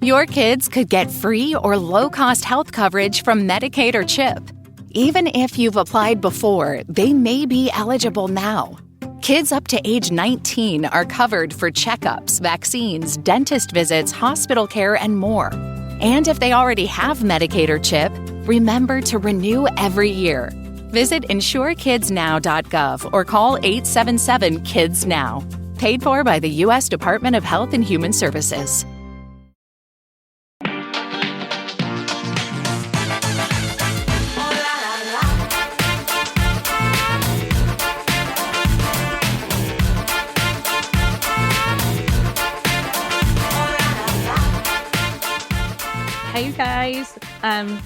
Your kids could get free or low-cost health coverage from Medicaid or CHIP. Even if you've applied before, they may be eligible now. Kids up to age 19 are covered for checkups, vaccines, dentist visits, hospital care, and more. And if they already have Medicaid or CHIP, remember to renew every year. Visit insurekidsnow.gov or call 877-KIDS-NOW. Paid for by the U.S. Department of Health and Human Services. Hey you guys,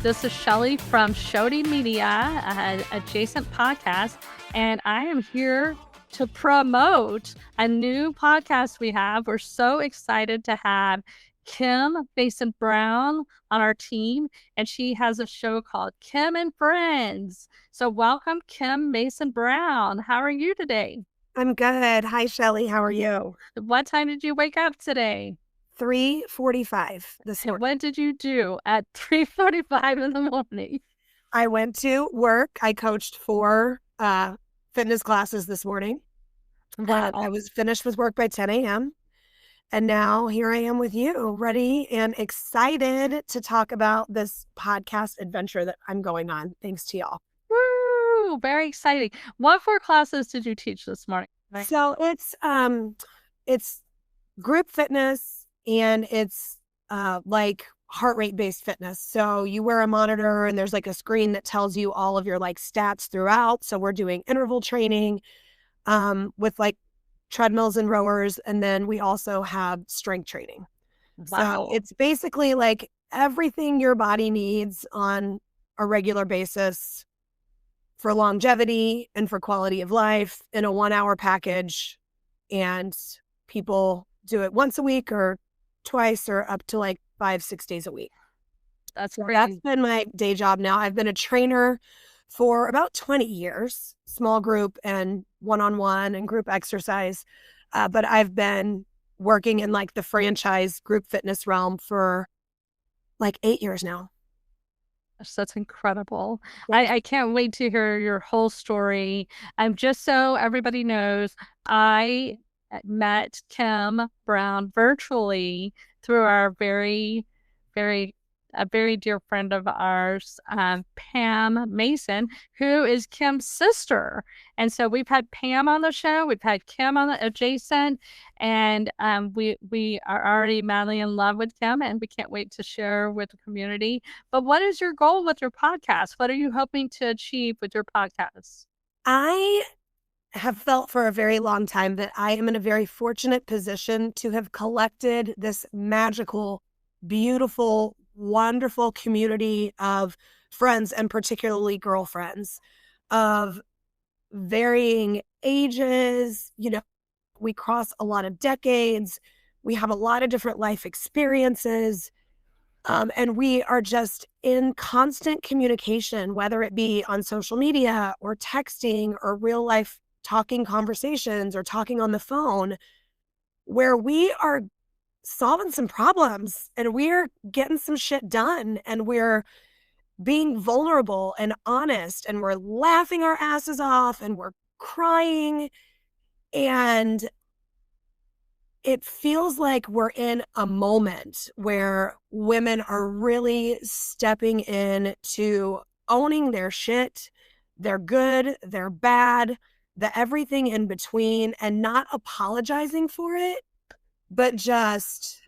this is Shelley from Shody Media, an adjacent podcast, and I am here to promote a new podcast we have. We're so excited to have Kim Mason Brown on our team, and she has a show called Kim and Friends. So welcome, Kim Mason Brown. How are you today? I'm good. Hi, Shelley. How are you? What time did you wake up today? 3:45 this morning. What did you do at 3:45 in the morning? I went to work. I coached 4 fitness classes this morning. Wow. I was finished with work by 10 a.m. And now here I am with you, ready and excited to talk about this podcast adventure that I'm going on. Thanks to y'all. Woo! Very exciting. What 4 classes did you teach this morning? So it's group fitness. And it's like heart rate based fitness. So you wear a monitor and there's like a screen that tells you all of your like stats throughout. So we're doing interval training with like treadmills and rowers. And then we also have strength training. Wow. So it's basically like everything your body needs on a regular basis for longevity and for quality of life in a 1-hour package. And people do it once a week or twice or up to like 5-6 days a week. That's been my day job now. I've been a trainer for about 20 years, small group and one-on-one and group exercise. But I've been working in like the franchise group fitness realm for like 8 years now. That's incredible. I can't wait to hear your whole story. Just so everybody knows, I met Kim Brown virtually through our very dear friend of ours, Pam Mason, who is Kim's sister. And so we've had Pam on the show, we've had Kim on the adjacent, and we are already madly in love with Kim, and we can't wait to share with the community. But what is your goal with your podcast? What are you hoping to achieve with your podcast? I have felt for a very long time that I am in a very fortunate position to have collected this magical, beautiful, wonderful community of friends, and particularly girlfriends of varying ages. You know, we cross a lot of decades. We have a lot of different life experiences. And we are just in constant communication, whether it be on social media or texting or real life talking conversations or talking on the phone, where we are solving some problems and we're getting some shit done and we're being vulnerable and honest and we're laughing our asses off and we're crying. And it feels like we're in a moment where women are really stepping in to owning their shit, their good, their bad, the everything in between, and not apologizing for it, but just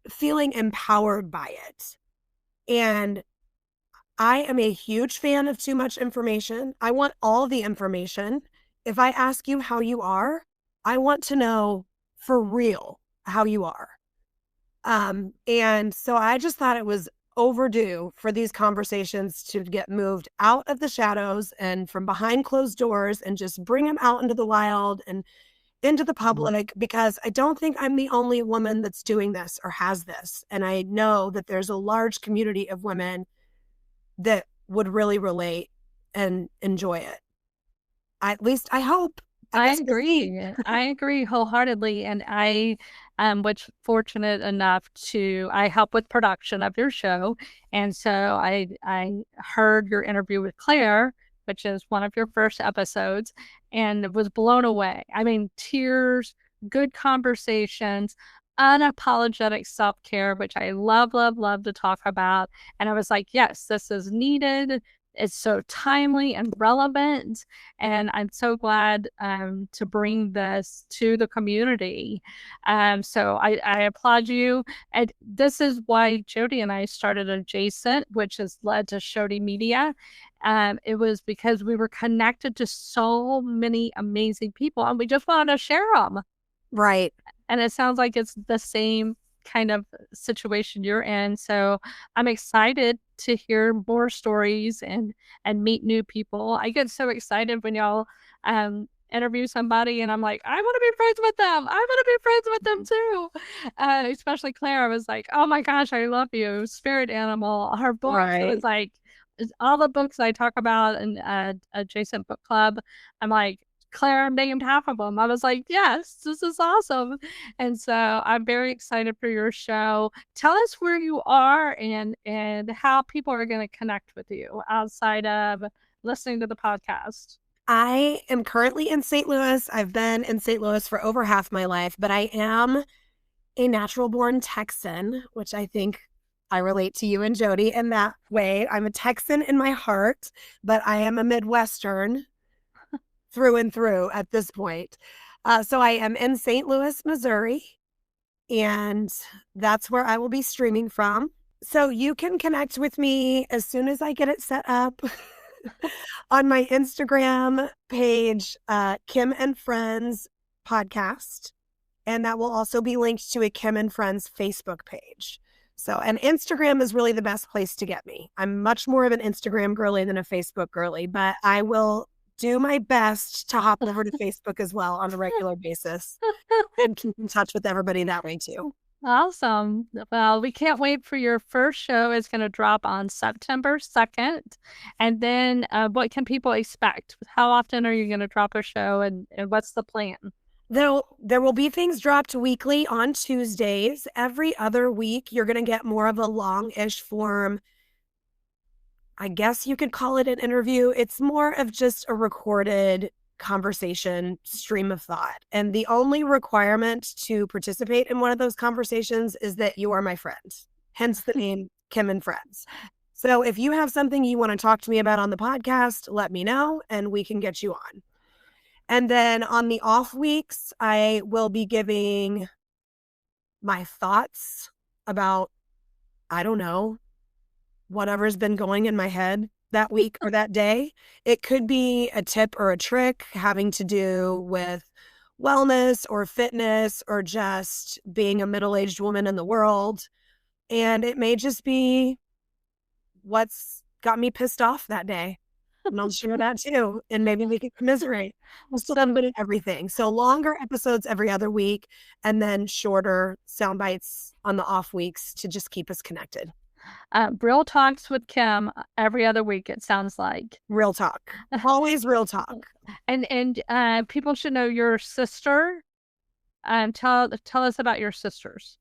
feeling empowered by it. And I am a huge fan of too much information. I want all the information. If I ask you how you are, I want to know for real how you are. And so I just thought it was overdue for these conversations to get moved out of the shadows and from behind closed doors and just bring them out into the wild and into the public, because I don't think I'm the only woman that's doing this or has this. And I know that there's a large community of women that would really relate and enjoy it. At least I hope. I agree. I agree wholeheartedly. And I which fortunate enough I help with production of your show. And so I heard your interview with Claire, which is one of your first episodes, and was blown away. I mean, tears, good conversations, unapologetic self-care, which I love, love, love to talk about. And I was like, yes, this is needed. It's so timely and relevant. And I'm so glad to bring this to the community. So I applaud you. And this is why Shody and I started Adjacent, which has led to Shody Media. It was because we were connected to so many amazing people and we just wanted to share them. Right. And it sounds like it's the same kind of situation you're in. So I'm excited to hear more stories and meet new people. I get so excited when y'all interview somebody and I'm like, I want to be friends with them. I want to be friends with them too. Especially Claire. I was like, oh my gosh, I love you. Spirit Animal. Her books. Right. It was like all the books I talk about in Adjacent Book Club. I'm like, Claire named half of them. I was like, yes, this is awesome. And so I'm very excited for your show. Tell us where you are and how people are going to connect with you outside of listening to the podcast. I am currently in St. Louis. I've been in St. Louis for over half my life, but I am a natural born Texan, which I think I relate to you and Shody in that way. I'm a Texan in my heart, but I am a Midwestern through and through at this point. So I am in St. Louis, Missouri, and that's where I will be streaming from. So you can connect with me as soon as I get it set up on my Instagram page, Kim and Friends podcast. And that will also be linked to a Kim and Friends Facebook page. So, and Instagram is really the best place to get me. I'm much more of an Instagram girly than a Facebook girly, but I will do my best to hop over to Facebook as well on a regular basis and keep in touch with everybody that way too. Awesome. Well, we can't wait for your first show. It's going to drop on September 2nd. And then what can people expect? How often are you going to drop a show and what's the plan? There will be things dropped weekly on Tuesdays. Every other week, you're going to get more of a long-ish form. I guess you could call it an interview. It's more of just a recorded conversation stream of thought. And the only requirement to participate in one of those conversations is that you are my friend, hence the name Kim and Friends. So if you have something you want to talk to me about on the podcast, let me know and we can get you on. And then on the off weeks, I will be giving my thoughts about, I don't know, whatever's been going in my head that week or that day. It could be a tip or a trick having to do with wellness or fitness or just being a middle-aged woman in the world. And it may just be what's got me pissed off that day. And I'll share that too. And maybe we can commiserate. We'll still have everything. So longer episodes every other week and then shorter sound bites on the off weeks to just keep us connected. Real talks with Kim every other week, it sounds like. Real talk. Always real talk. And people should know your sister. Tell us about your sisters.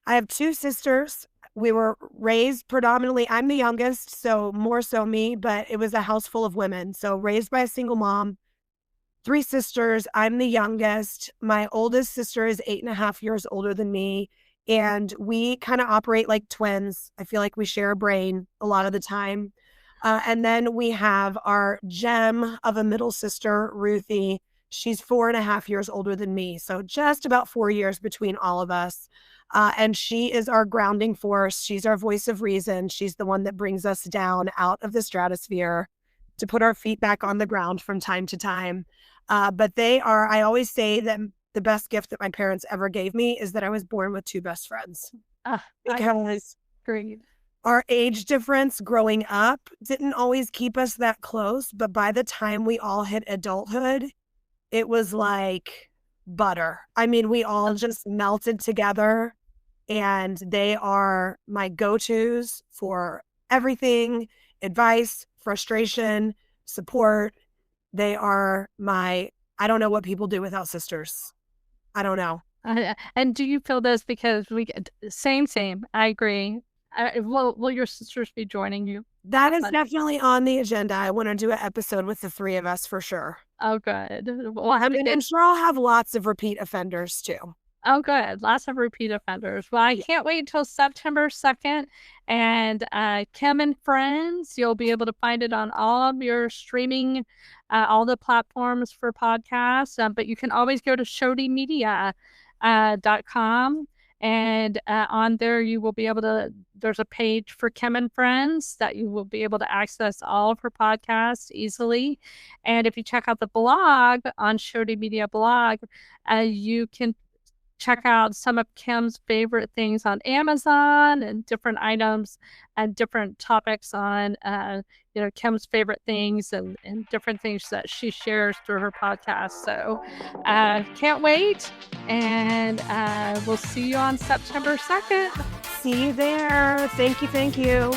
I have two sisters. We were raised predominantly, I'm the youngest, so more so me, but it was a house full of women. So raised by a single mom, 3 sisters. I'm the youngest. My oldest sister is 8.5 years older than me. And we kind of operate like twins. I feel like we share a brain a lot of the time. And then we have our gem of a middle sister, Ruthie. She's 4.5 years older than me. So just about 4 years between all of us. And she is our grounding force. She's our voice of reason. She's the one that brings us down out of the stratosphere to put our feet back on the ground from time to time. But I always say that the best gift that my parents ever gave me is that I was born with 2 best friends. Because our age difference growing up didn't always keep us that close. But by the time we all hit adulthood, it was like butter. I mean, we all just melted together. And they are my go-tos for everything, advice, frustration, support. They are I don't know what people do without sisters. I don't know. And do you feel this because same, I agree. Will your sisters be joining you? That is definitely on the agenda. I want to do an episode with the three of us for sure. Oh, good. Well, I'm sure I'll have lots of repeat offenders too. Oh, good. Lots of repeat offenders. Well, I can't wait until September 2nd. And Kim and Friends, you'll be able to find it on all of your streaming, all the platforms for podcasts. But you can always go to ShodyMedia.com. And on there, you will be able to, there's a page for Kim and Friends that you will be able to access all of her podcasts easily. And if you check out the blog on Shody Media blog, you can check out some of Kim's favorite things on Amazon and different items and different topics on, Kim's favorite things and different things that she shares through her podcast. So can't wait. And we'll see you on September 2nd. See you there. Thank you.